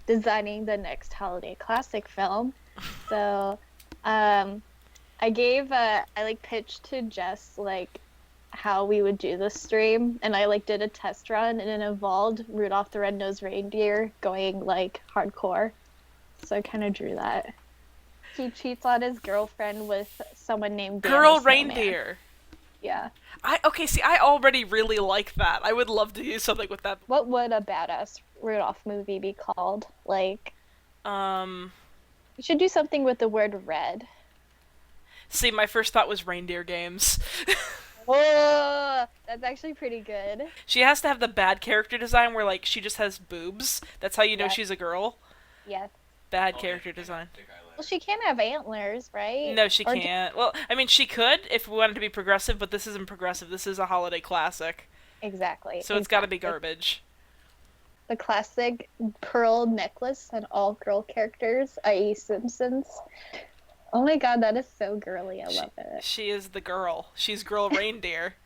designing the next holiday classic film. So, um, I like pitched to Jess like how we would do the stream, and I like did a test run, and it involved Rudolph the Red-Nosed Reindeer going like hardcore. So I kind of drew that. He cheats on his girlfriend with someone named Dan the Girl Snowman. reindeer. Yeah. Okay, see, I already really like that. I would love to do something with that. What would a badass Rudolph movie be called? Like, Um, we should do something with the word red. See, my first thought was reindeer games. Oh, that's actually pretty good. She has to have the bad character design where, like, she just has boobs. That's how you know Yes, she's a girl. yes. Bad character design. Well, she can't have antlers, right? No, she Or can't. Well, I mean, she could if we wanted to be progressive, but this isn't progressive. This is a holiday classic. exactly, So it's gotta be exactly. garbage. The classic pearl necklace and all girl characters, i.e. Simpsons. Oh my god, that is so girly. I She, love it. she is the girl. She's girl reindeer.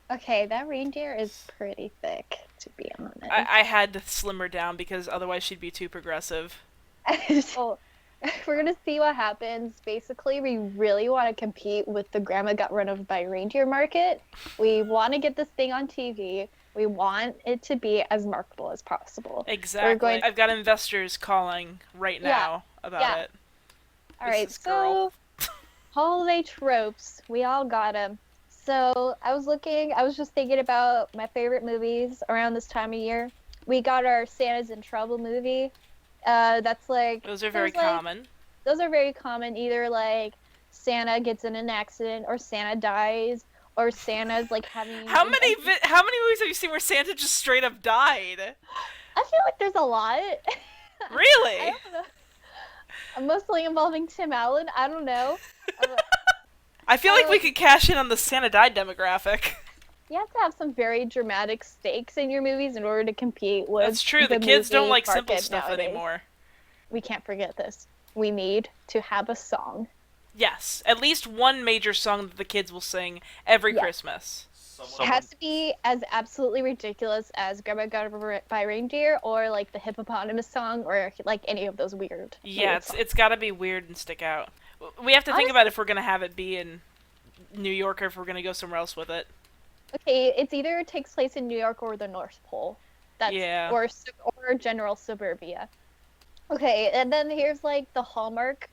Okay, that reindeer is pretty thick, to be honest. I had to slim her down because otherwise she'd be too progressive. So we're gonna see what happens. Basically, we really want to compete with the grandma got run over by reindeer market. We want to get this thing on TV. We want it to be as marketable as possible. Exactly. We're going. I've got investors calling right now about Yeah. it. All This right. is girl. So holiday tropes, we all got them. So I was just thinking about my favorite movies around this time of year. We got our Santa's in Trouble movie. That's like Those are very there's, like, common. those are very common. Either like Santa gets in an accident, or Santa dies, or Santa's like having. How many movies have you seen where Santa just straight up died? I feel like there's a lot. I Really? don't know. Mostly involving Tim Allen. I don't know. Uh, I feel like we um, could cash in on the Santa died demographic. you have to have some very dramatic stakes in your movies in order to compete with That's true. the The kids don't movie like simple market stuff nowadays. anymore. We can't forget this. We need to have a song. Yes, at least one major song that the kids will sing every Yes. Christmas. It has to be as absolutely ridiculous as Grandma Got by Reindeer, or like the hippopotamus song, or like any of those weird. Yeah, weird songs. it's got to be weird and stick out. We have to think Honestly, about if we're gonna have it be in New York or if we're gonna go somewhere else with it. okay, it's either it takes place in New York or the North Pole. That's Yeah. or general suburbia. Okay, and then here's like the Hallmark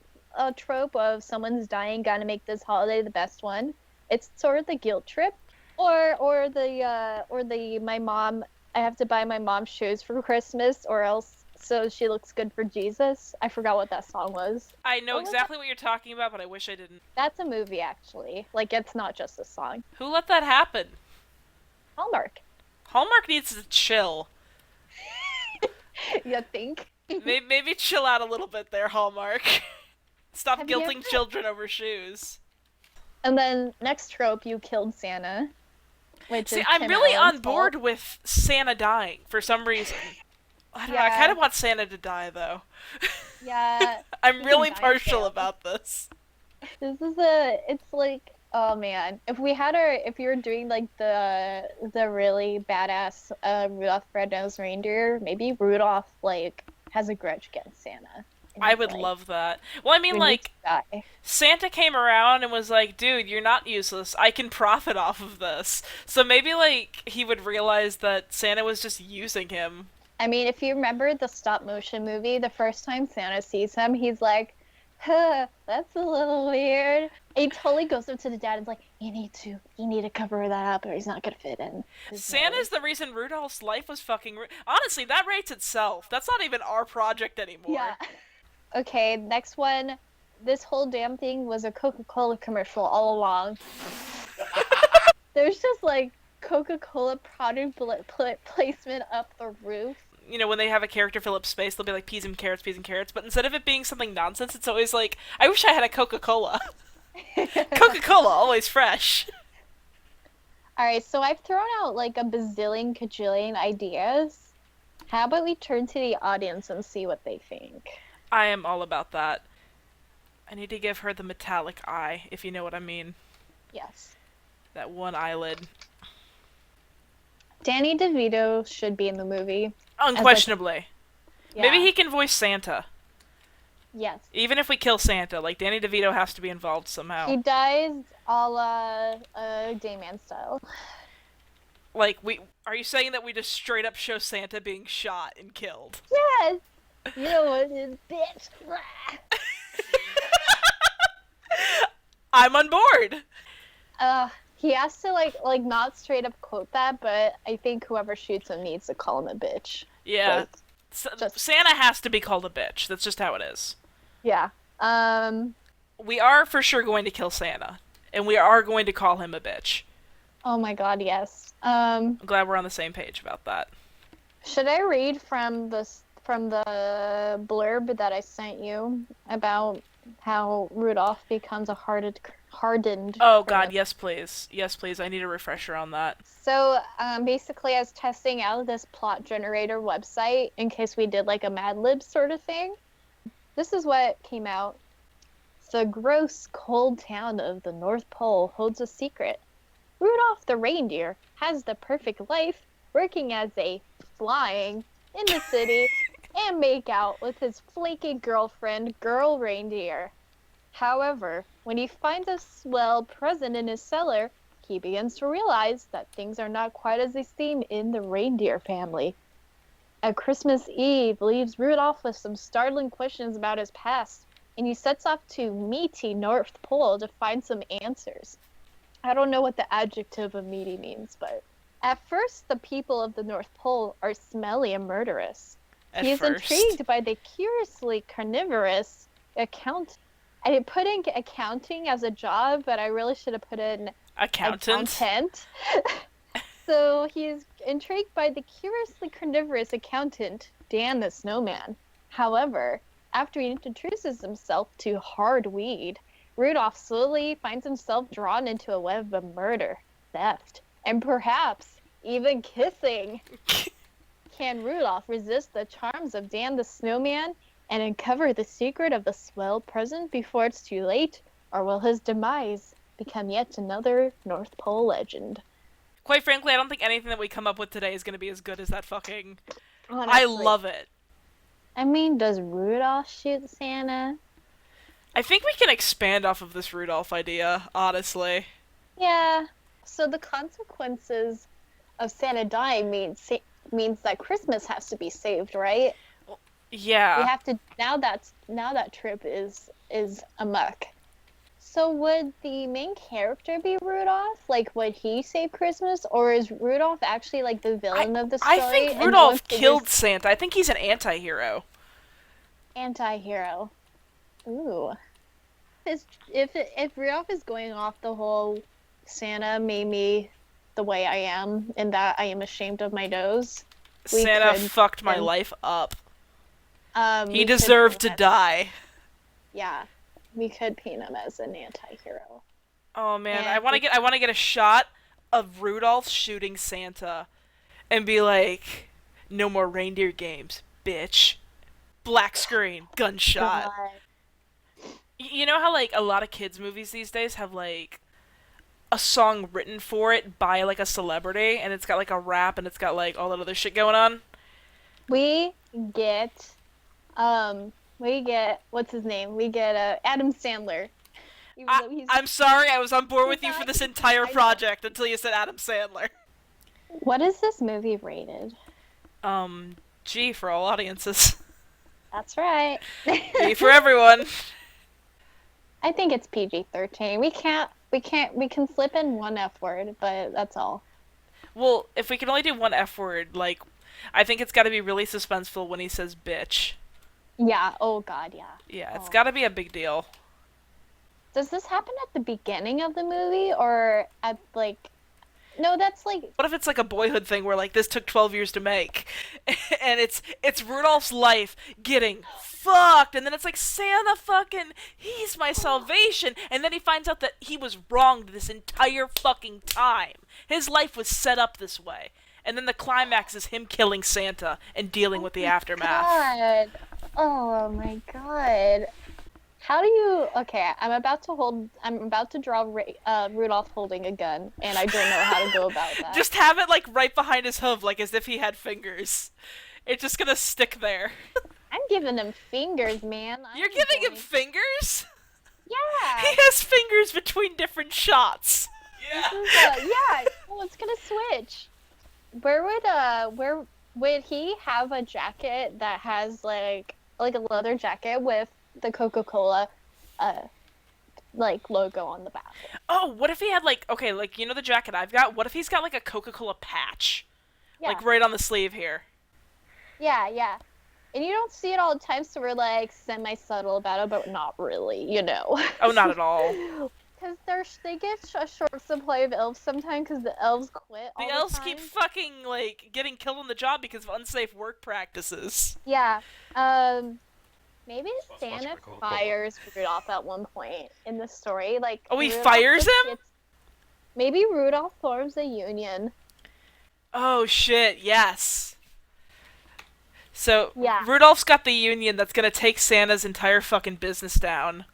trope of someone's dying, gotta make this holiday the best one. It's sort of the guilt trip, or the my mom. I have to buy my mom shoes for Christmas, or else so she looks good for Jesus. I forgot what that song was. I know What was exactly what you're talking about, but I wish I didn't. That's a movie, actually. Like, it's not just a song. Who let that happen? Hallmark. Hallmark needs to chill. You think? Maybe chill out a little bit there, Hallmark. Stop Have you guilting ever- children over shoes. And then next trope, you killed Santa. Which See, is I'm Tim really Allen's on board fault. with Santa dying for some reason. I don't know, I Yeah. kind of want Santa to die, though. Yeah. I'm he really can die partial too. about this. It's like, oh man, if you were doing like the really badass Rudolph the Red-Nosed Reindeer, maybe Rudolph like has a grudge against Santa. And I he's would like, love that. Well, I mean, "You need like, to die." Santa came around and was like, dude, you're not useless. I can profit off of this. So maybe, like, he would realize that Santa was just using him. I mean, if you remember the stop motion movie, the first time Santa sees him, he's like, huh, that's a little weird. And he totally goes up to the dad and is like, you need to cover that up or he's not gonna fit in. Santa's the reason Rudolph's life was fucking... Honestly, that rates itself. That's not even our project anymore. Yeah. Okay, next one. This whole damn thing was a Coca-Cola commercial all along. There's just like Coca-Cola product placement up the roof. You know, when they have a character fill up space, they'll be like peas and carrots, peas and carrots. But instead of it being something nonsense, it's always like, I wish I had a Coca-Cola. Coca-Cola, always fresh. Alright, so I've thrown out like a bazillion cajillion ideas. How about we turn to the audience and see what they think? I am all about that. I need to give her the metallic eye, if you know what I mean. Yes. That one eyelid. Danny DeVito should be in the movie. Unquestionably. Maybe Yeah. he can voice Santa. Yes. Even if we kill Santa, like Danny DeVito has to be involved somehow. He dies a la Dayman style. Like we are you saying that we just straight up show Santa being shot and killed? Yes! You know what is bitch? I'm on board. He has to like not straight up quote that, but I think whoever shoots him needs to call him a bitch. Yeah. Like, just Santa has to be called a bitch. That's just how it is. yeah. We are for sure going to kill Santa, and we are going to call him a bitch. Oh my god, yes. I'm glad we're on the same page about that. Should I read from the blurb that I sent you about how Rudolph becomes a hardened Oh god, criminal? yes please. Yes please, I need a refresher on that. So basically, I was testing out this plot generator website in case we did like a Mad Lib sort of thing. This is what came out. The gross, cold town of the North Pole holds a secret. Rudolph the reindeer has the perfect life, working as a flying in the city and make out with his flaky girlfriend, Girl Reindeer. However, when he finds a swell present in his cellar, he begins to realize that things are not quite as they seem in the reindeer family. A Christmas Eve leaves Rudolph with some startling questions about his past, and he sets off to meaty North Pole to find some answers. I don't know what the adjective of meaty means, but at first the people of the North Pole are smelly and murderous. He is intrigued by the curiously carnivorous account. I did put in accounting as a job, but I really should have put in accountant. So he's intrigued by the curiously carnivorous accountant, Dan the Snowman. However, after he introduces himself to hard weed, Rudolph slowly finds himself drawn into a web of murder, theft, and perhaps even kissing. Can Rudolph resist the charms of Dan the Snowman and uncover the secret of the swell present before it's too late? Or will his demise become yet another North Pole legend? Quite frankly, I don't think anything that we come up with today is going to be as good as that fucking... Honestly. I love it. I mean, does Rudolph shoot Santa? I think we can expand off of this Rudolph idea, honestly. Yeah. So the consequences of Santa dying means that Christmas has to be saved, right? Yeah. We have to now that trip is amok. So would the main character be Rudolph? Like, would he save Christmas, or is Rudolph actually like the villain of the story? I think Rudolph killed Santa. I think he's an anti-hero. Anti-hero. Ooh. If Rudolph is going off the whole Santa made me the way I am, and that I am ashamed of my nose. Santa fucked my life up. He deserved to die. Yeah, we could paint him as an anti-hero. Oh man, I want to get a shot of Rudolph shooting Santa, and be like, "No more reindeer games, bitch." Black screen, gunshot. God. You know how like a lot of kids movies these days have like a song written for it by like a celebrity, and it's got like a rap and it's got like all that other shit going on. We get what's his name? We get Adam Sandler. I'm sorry, I was on board with you for this entire project until you said Adam Sandler. What is this movie rated? G for all audiences. That's right. G for everyone. I think it's PG-13. We can slip in one F word, but that's all. Well, if we can only do one F word, like, I think it's gotta be really suspenseful when he says bitch. Yeah, oh god, yeah. Yeah, it's gotta be a big deal. Does this happen at the beginning of the movie, or at, like... No, that's like... What if it's like a Boyhood thing where, like, this took 12 years to make, and it's Rudolph's life getting fucked, and then it's like, Santa fucking, he's my salvation, and then he finds out that he was wronged this entire fucking time. His life was set up this way. And then the climax is him killing Santa and dealing with the aftermath. God. Oh my god. How do you... Okay, I'm about to draw Rudolph holding a gun, and I don't know how to go about that. Just have it, like, right behind his hoof, like, as if he had fingers. It's just gonna stick there. I'm giving him fingers, man. You're giving him fingers? He Yeah. has fingers between different shots. This is yeah. Well, it's gonna switch. Where would he have a jacket that has like a leather jacket with the Coca-Cola like logo on the back? Oh, what if he had like, okay, like, you know the jacket I've got? What if he's got like a Coca-Cola patch? Yeah. Like right on the sleeve here. Yeah, yeah. And you don't see it all the time, so we're like semi-subtle about it, but not really, you know. Oh, not at all. Because they get a short supply of elves sometimes because the elves quit all The the elves time. keep fucking, like, getting killed on the job because of unsafe work practices. Yeah. Maybe Santa fires Rudolph at one point in the story. Like, Oh, he Rudolph fires just him? Maybe Rudolph forms a union. Oh, shit, yes. So, Yeah. Rudolph's got the union that's gonna take Santa's entire fucking business down.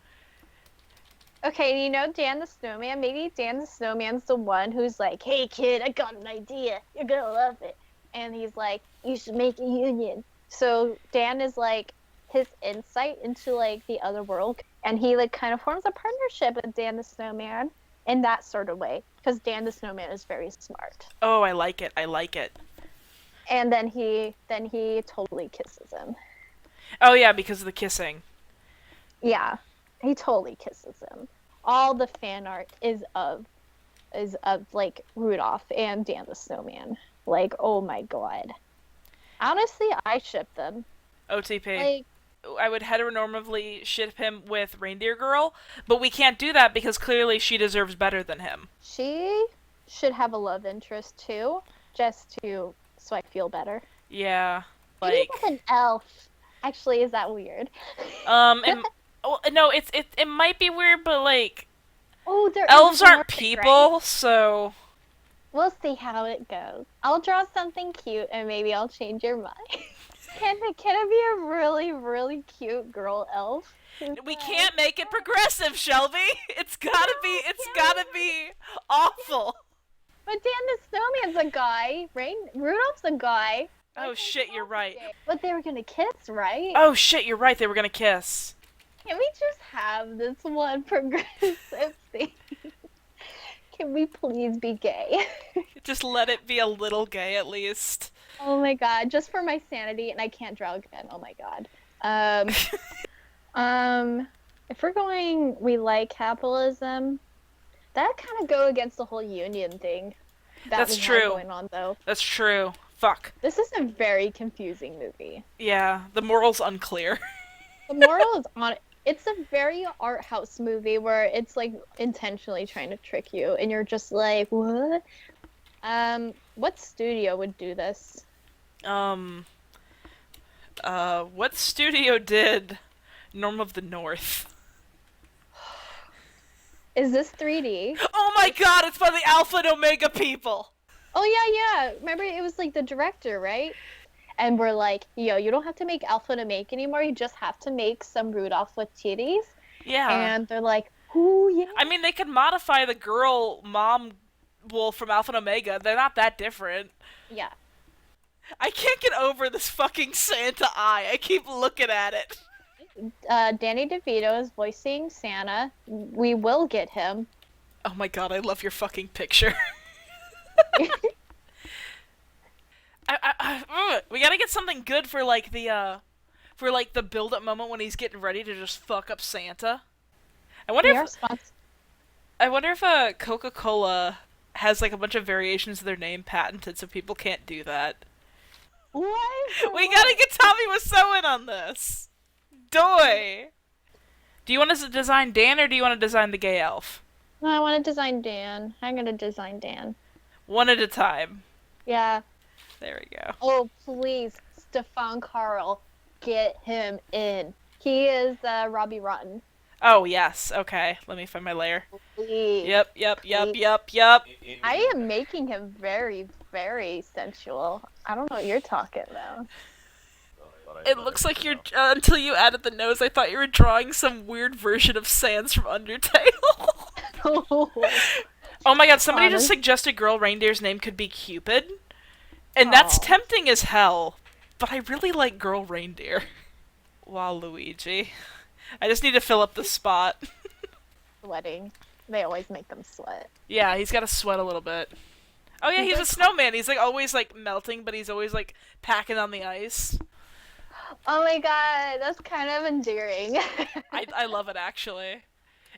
Okay, you know Dan the Snowman? Maybe Dan the Snowman's the one who's like, hey kid, I got an idea. You're gonna love it. And he's like, you should make a union. So Dan is like his insight into like the other world. And he like kind of forms a partnership with Dan the Snowman in that sort of way. Because Dan the Snowman is very smart. Oh, I like it, I like it. And then he totally kisses him. Oh, yeah, because of the kissing. Yeah. He totally kisses him. All the fan art is of like Rudolph and Dan the Snowman. Like, oh my god. Honestly, I ship them. OTP. Like, I would heteronormatively ship him with Reindeer Girl, but we can't do that because clearly she deserves better than him. she should have a love interest too, so I feel better. Yeah, Maybe like with an elf. Actually, is that weird? well, no, it might be weird, but like Oh, they're elves aren't anthropomorphic, people, right? so We'll see how it goes. I'll draw something cute and maybe I'll change your mind. Can it be a really, really cute girl elf? we can't make it progressive, Shelby. It's gotta be awful. But Dan the Snowman's a guy, right? Rudolph's a guy. Oh shit, you're right. But they were gonna kiss, right? Oh shit, you're right. They were gonna kiss. Can we just have this one progressive thing? Can we please be gay? Just let it be a little gay at least. Oh my god, just for my sanity, and I can't draw again. Oh my god. If we're going, we like capitalism. That kind of go against the whole union thing. That's we true. have going on though. That's true. Fuck. This is a very confusing movie. Yeah, the moral's unclear. The moral is on. It's a very art house movie where it's like intentionally trying to trick you, and you're just like, what? What studio would do this? What studio did Norm of the North? Is this 3D? Oh my god, it's by the Alpha and Omega people! Oh yeah. Remember, it was like the director, right? And we're like, yo, you don't have to make Alpha to make anymore. You just have to make some Rudolph with titties. Yeah. And they're like, ooh, yeah. I mean, they could modify the girl mom wolf from Alpha and Omega. They're not that different. Yeah. I can't get over this fucking Santa eye. I keep looking at it. Danny DeVito is voicing Santa. We will get him. Oh my god, I love your fucking picture. We gotta get something good for like the build-up moment when he's getting ready to just fuck up Santa. I wonder if Coca-Cola has like a bunch of variations of their name patented so people can't do that. What? We gotta get Tommy Wiseau in on this. Doy. Do you want us to design Dan or do you want to design the gay elf? No, I want to design Dan. I'm gonna design Dan. One at a time. Yeah. There we go. Oh, please, Stefan Carl, get him in. He is Robbie Rotten. Oh, yes. Okay. Let me find my layer. Please. Yep. I am making him very, very sensual. I don't know what you're talking about. It looks like you're, until you added the nose, I thought you were drawing some weird version of Sans from Undertale. Oh my god, somebody just suggested Girl Reindeer's name could be Cupid. And that's tempting as hell. but I really like Girl Reindeer. Waluigi. I just need to fill up the spot. Sweating. They always make them sweat. Yeah, he's got to sweat a little bit. Oh yeah, he's a snowman. He's like always like melting, but he's always like packing on the ice. Oh my god, that's kind of endearing. I love it actually.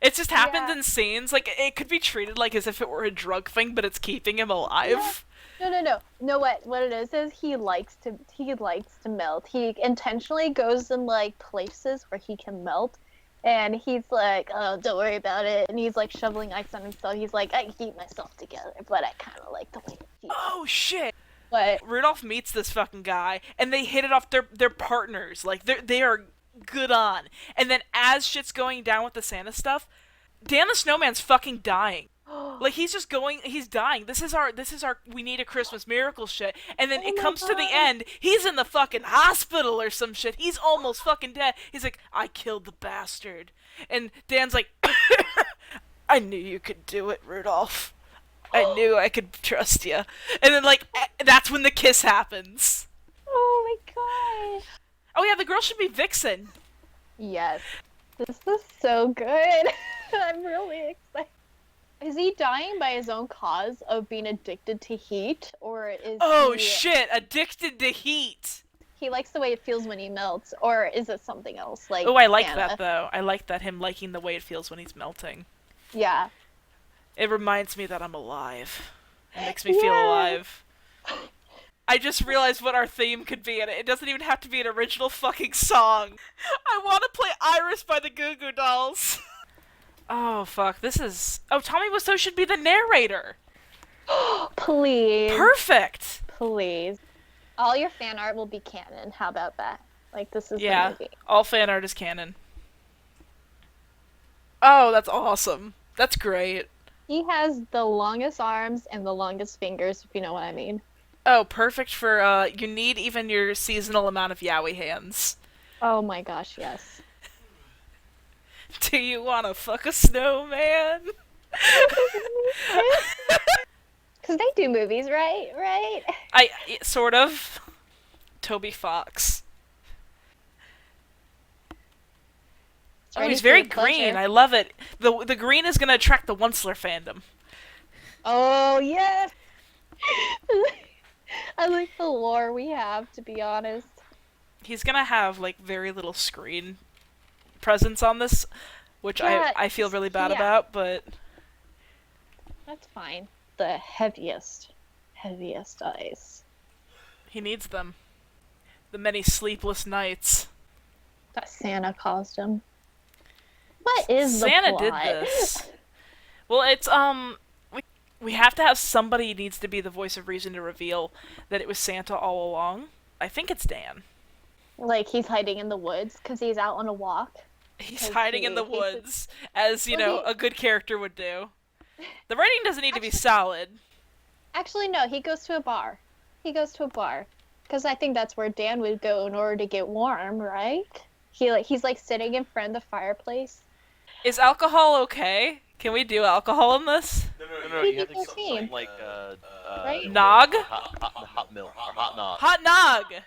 It just happens Yeah. in scenes. Like it could be treated like as if it were a drug thing, but it's keeping him alive. No. No, what it is he likes to melt. He intentionally goes in like places where he can melt, and he's like, "Oh, don't worry about it." And he's like shoveling ice on himself. He's like, "I can keep myself together, but I kind of like the way it feels." Oh shit! But Rudolph meets this fucking guy, and they hit it off. They're partners. Like they are good on. And then as shit's going down with the Santa stuff, Dan the Snowman's fucking dying. Like he's just going, he's dying. This is our we need a Christmas miracle shit. And then Oh it my comes to the God. end, he's in the fucking hospital or some shit. He's almost fucking dead. He's like, I killed the bastard. And Dan's like, I knew you could do it, Rudolph. I knew I could trust you. And then like, that's when the kiss happens. oh my gosh. Oh yeah, the girl should be Vixen. Yes. This is so good. I'm really excited. Is he dying by his own cause of being addicted to heat, or is Oh he, shit, addicted to heat. he likes the way it feels when he melts, or is it something else? Like Oh, I like Santa? that though. I like that, him liking the way it feels when he's melting. Yeah. It reminds me that I'm alive. It makes me feel Yeah. alive. I just realized what our theme could be, and it doesn't even have to be an original fucking song. I want to play Iris by the Goo Goo Dolls. Oh, fuck. This is... Oh, Tommy Wiseau should be the narrator. Please. Perfect. Please. All your fan art will be canon. How about that? Like, this is the Yeah, movie. all fan art is canon. Oh, that's awesome. That's great. He has the longest arms and the longest fingers, if you know what I mean. Oh, perfect for, you need even your seasonal amount of yaoi hands. Oh my gosh, yes. Do you wanna fuck a snowman? Because they do movies, right? Right? Sort of. Toby Fox. Oh, Ready he's for very your pleasure. green. I love it. The green is gonna attract the Onceler fandom. Oh, yes! I like the lore we have, to be honest. He's gonna have like very little screen presence on this, which Yeah, I feel really bad yeah. about, but That's fine. The heaviest eyes. he needs them. The many sleepless nights. That Santa caused him. What is the Santa plot? did this. Well, it's we have to have somebody needs to be the voice of reason to reveal that it was Santa all along. I think it's Dan. Like, he's hiding in the woods because he's out on a walk. He's 'Cause hiding in the he's- woods, as you Well, know, a good character would do. The writing doesn't need to be solid. Actually, no, he goes to a bar. Because I think that's where Dan would go in order to get warm, right? He's like sitting in front of the fireplace. Is alcohol okay? Can we do alcohol in this? No, you have to get PG-13. something like, Right? Nog? hot milk, or hot nog. Hot nog!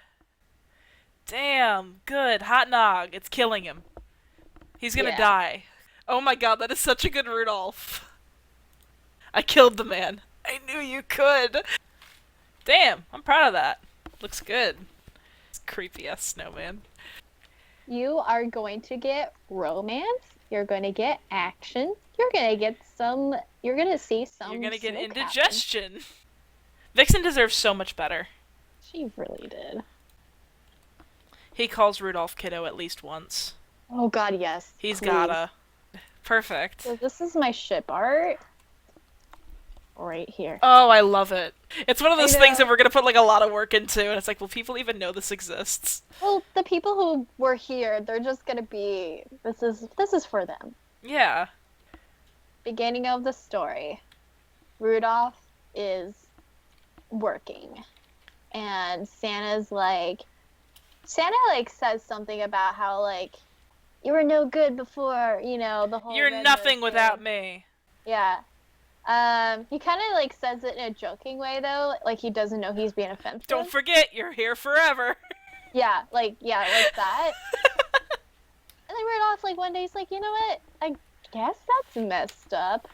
Damn, good. Hot nog. It's killing him. He's gonna Yeah. die. Oh my god, that is such a good Rudolph. I killed the man. I knew you could. Damn, I'm proud of that. Looks good. It's creepy ass snowman. You are going to get romance. You're going to get action. You're going to get some. You're going to see some. You're gonna get smoke happen. indigestion. Vixen deserves so much better. She really did. He calls Rudolph Kiddo at least once. Oh God, yes. He's please. gotta. Perfect. So this is my ship art. Right here. Oh, I love it. It's one of those I things know. that we're gonna put like a lot of work into, and it's like, will people even know this exists? Well, the people who were here, they're just gonna be. This is for them. Yeah. Beginning of the story. Rudolph is working, and Santa says something about how like you were no good before, the whole. You're red nothing nose without thing. me. Yeah. He kind of says it in a joking way though, like he doesn't know he's being offensive. Don't forget, you're here forever. yeah, like that. And then Rudolph, like, one day he's like, you know what? I guess that's messed up.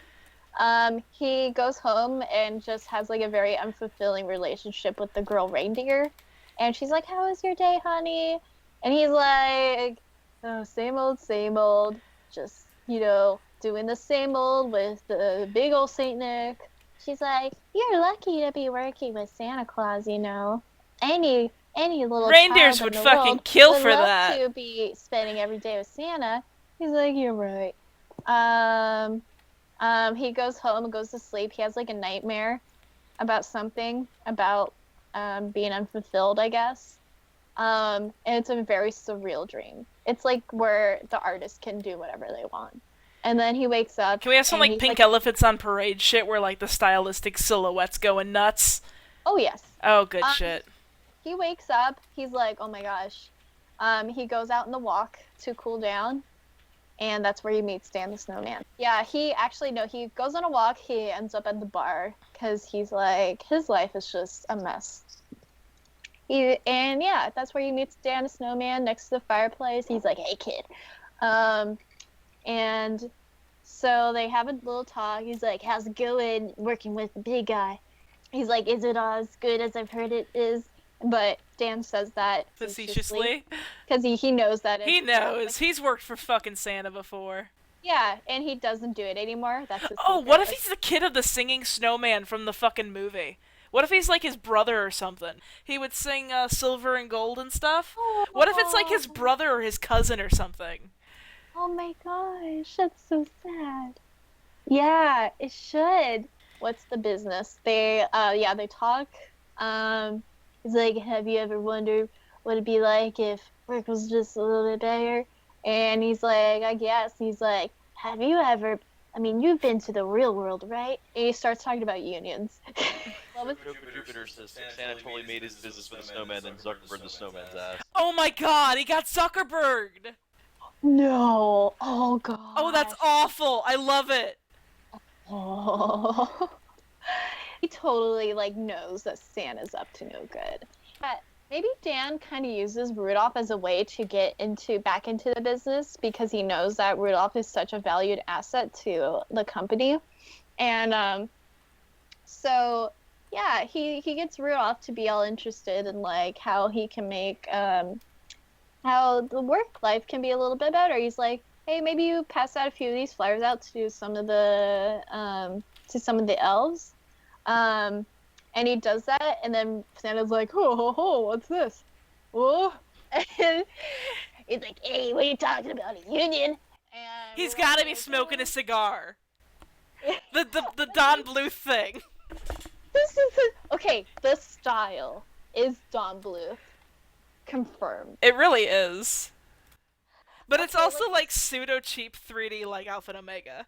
He goes home and just has like a very unfulfilling relationship with the girl Reindeer. And she's like, how was your day, honey? And he's like, oh, same old. Just, doing the same old with the big old Saint Nick. She's like, you're lucky to be working with Santa Claus, Any little Reindeers child would in the fucking world kill would for love that. to be spending every day with Santa. He's like, you're right. He goes home and goes to sleep. He has like a nightmare about something, about being unfulfilled, I guess. And it's a very surreal dream. It's like where the artist can do whatever they want. And then he wakes up. Can we have some and like he's Pink Elephants on Parade shit where like the stylistic silhouettes going nuts? oh yes. Oh, good shit. He wakes up. He's like, oh my gosh. He goes out on the walk to cool down. And that's where he meets Dan the Snowman. Yeah, he goes on a walk. He ends up at the bar because he's like, his life is just a mess. That's where he meets Dan the Snowman next to the fireplace. He's like, hey, kid. And so they have a little talk. He's like, how's it going working with the big guy? He's like, is it as good as I've heard it is? But Dan says that Facetiously. because he knows that He knows. He's worked for fucking Santa before. Yeah, and he doesn't do it anymore. That's his Oh, secret. what if he's the kid of the singing snowman from the fucking movie? What if he's like his brother or something? He would sing Silver and Gold and stuff? What if it's like his brother or his cousin or something? Oh my gosh, that's so sad. Yeah, it should. What's the business? They talk. He's like, have you ever wondered what it'd be like if work was just a little bit better? And he's like, I guess. He's like, have you ever, you've been to the real world, right? And he starts talking about unions. Jupiter says Santa totally made his business with the snowman, then Zuckerberg the snowman's ass. Oh my god, he got Zuckerberged! No. Oh god. Oh, that's awful. I love it. Oh. He totally knows that Santa's up to no good. But maybe Dan kind of uses Rudolph as a way to get back into the business because he knows that Rudolph is such a valued asset to the company. And so yeah, he gets Rudolph to be all interested in how he can make how the work life can be a little bit better. He's like, hey, maybe you pass out a few of these flyers out to some of the elves. And he does that, and then Santa's like, what's this? Oh. And he's like, hey, what are you talking about, a union? And He's gotta be smoking a cigar. The Don Bluth thing. Okay, the style is Don Bluth. Confirmed. It really is. But it's also pseudo cheap 3D like Alpha and Omega.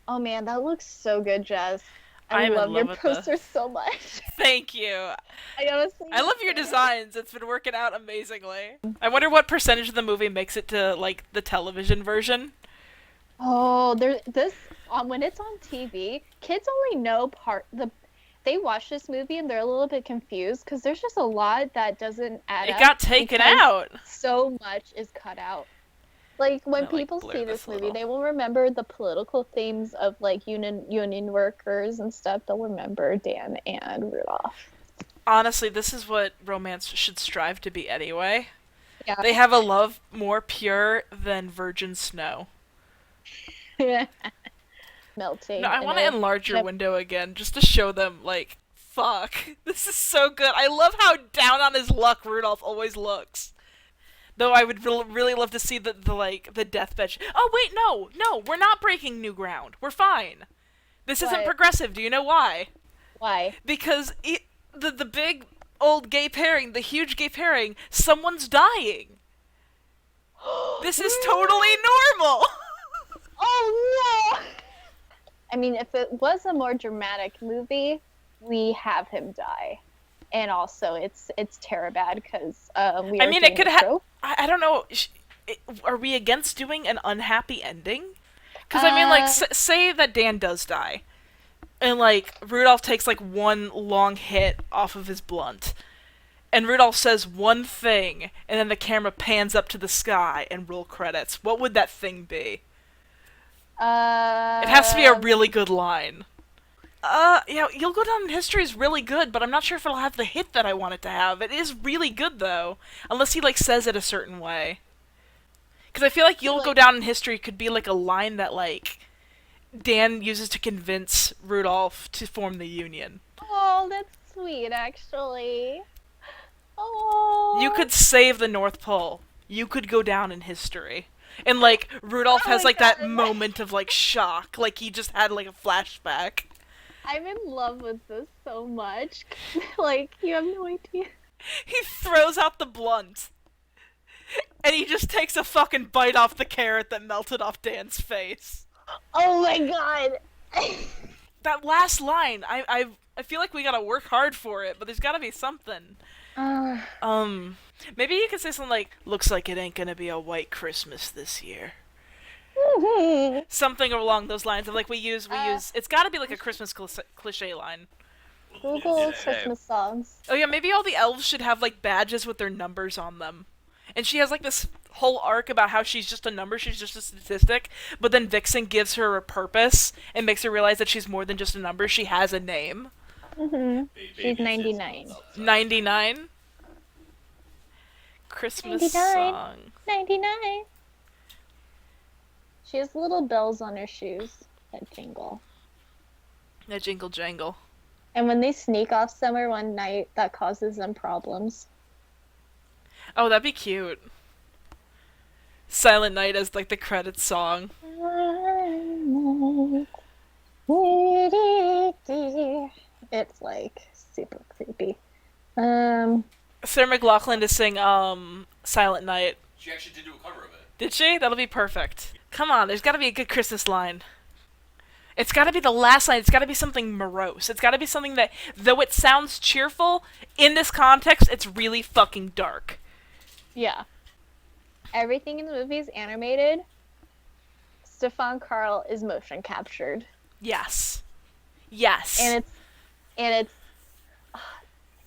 Oh man, that looks so good, Jess. I'm I in love your love with posters so much. Thank you. I love your designs. It's been working out amazingly. I wonder what percentage of the movie makes it to the television version. Oh, when it's on TV, kids only know they watch this movie and they're a little bit confused because there's just a lot that doesn't add up. It got taken out. So much is cut out. When people see this movie, they will remember the political themes of union workers and stuff. They'll remember Dan and Rudolph. Honestly, this is what romance should strive to be anyway. Yeah. They have a love more pure than virgin snow. Melting. No, I want to enlarge your window again just to show them, fuck. This is so good. I love how down on his luck Rudolph always looks. Though I would really love to see the deathbed. Oh wait, no, we're not breaking new ground. We're fine. This isn't progressive. Do you know why? Why? Because the big old gay pairing, the huge gay pairing, someone's dying. This is totally normal. Oh no! If it was a more dramatic movie, we have him die. And also, it's Terabad because we are it could have. I don't know. Are we against doing an unhappy ending? Because say that Dan does die, and Rudolph takes one long hit off of his blunt, and Rudolph says one thing, and then the camera pans up to the sky and roll credits. What would that thing be? It has to be a really good line. You'll Go Down in History is really good, but I'm not sure if it'll have the hit that I want it to have. It is really good, though. Unless he, like, says it a certain way. Because I feel like You'll Go Down in History could be, like, a line that, like, Dan uses to convince Rudolph to form the Union. Oh, that's sweet, actually. Oh. You could save the North Pole. You could go down in history. And, like, Rudolph has, like, that moment of, like, shock. Like, he just had, like, a flashback. I'm in love with this so much. Like, you have no idea. He throws out the blunt. And he just takes a fucking bite off the carrot that melted off Dan's face. Oh my god! That last line, I feel like we gotta work hard for it, but there's gotta be something. Maybe you could say something like, looks like it ain't gonna be a white Christmas this year. Something along those lines of, like, we use, it's gotta be like a Christmas cliche line. Google Christmas songs. Oh yeah, maybe all the elves should have, like, badges with their numbers on them. And she has, like, this whole arc about how she's just a number, she's just a statistic, but then Vixen gives her a purpose and makes her realize that she's more than just a number, she has a name. She's 99. 99? Christmas 99. song. 99. She has little bells on her shoes that jingle. That jingle jangle. And when they sneak off somewhere one night, that causes them problems. Oh, that'd be cute. Silent Night as, like, the credits song. It's, like, super creepy. Sarah McLachlan to sing, Silent Night. She actually did do a cover of it. Did she? That'll be perfect. Come on, there's gotta be a good Christmas line. It's gotta be the last line. It's gotta be something morose. It's gotta be something that, though it sounds cheerful, in this context, it's really fucking dark. Yeah. Everything in the movie is animated. Stefan Karl is motion captured. Yes. Yes. And it's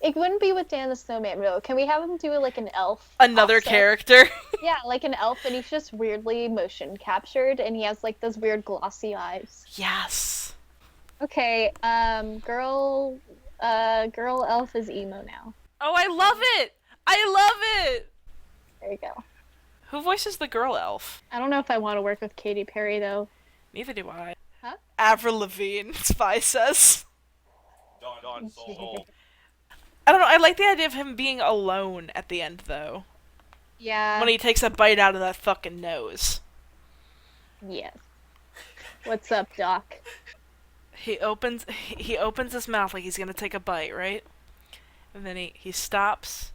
it wouldn't be with Dan the Snowman, though. Can we have him do like an elf? Another offset? character. Yeah, like an elf, and he's just weirdly motion captured, and he has like those weird glossy eyes. Yes. Okay, girl elf is emo now. Oh, I love it! I love it! There you go. Who voices the girl elf? I don't know if I want to work with Katy Perry, though. Neither do I. Huh? Avril Lavigne, Spy says. Dawn Soul. I don't know, I like the idea of him being alone at the end, though. Yeah. When he takes a bite out of that fucking nose. Yes. What's up, Doc? He opens his mouth like he's gonna take a bite, right? And then he stops,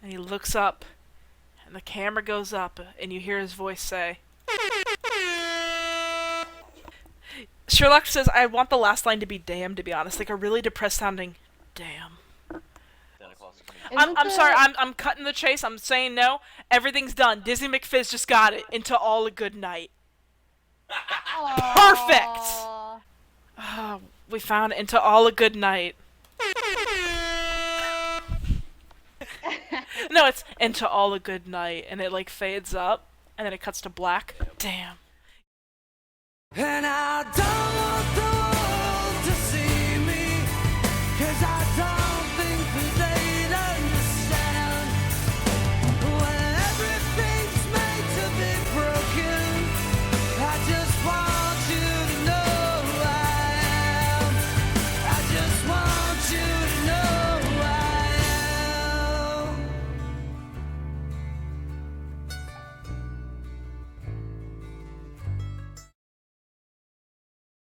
and he looks up, and the camera goes up, and you hear his voice say... Sherlock says, I want the last line to be damn, to be honest. Like a really depressed sounding damn. I'm sorry, I'm cutting the chase. I'm saying no. Everything's done. Disney McFizz just got it. Into All a Good Night. Perfect! Oh, we found it. Into All a Good Night. No, it's Into All a Good Night. And it like fades up. And then it cuts to black. Damn. And I don't want the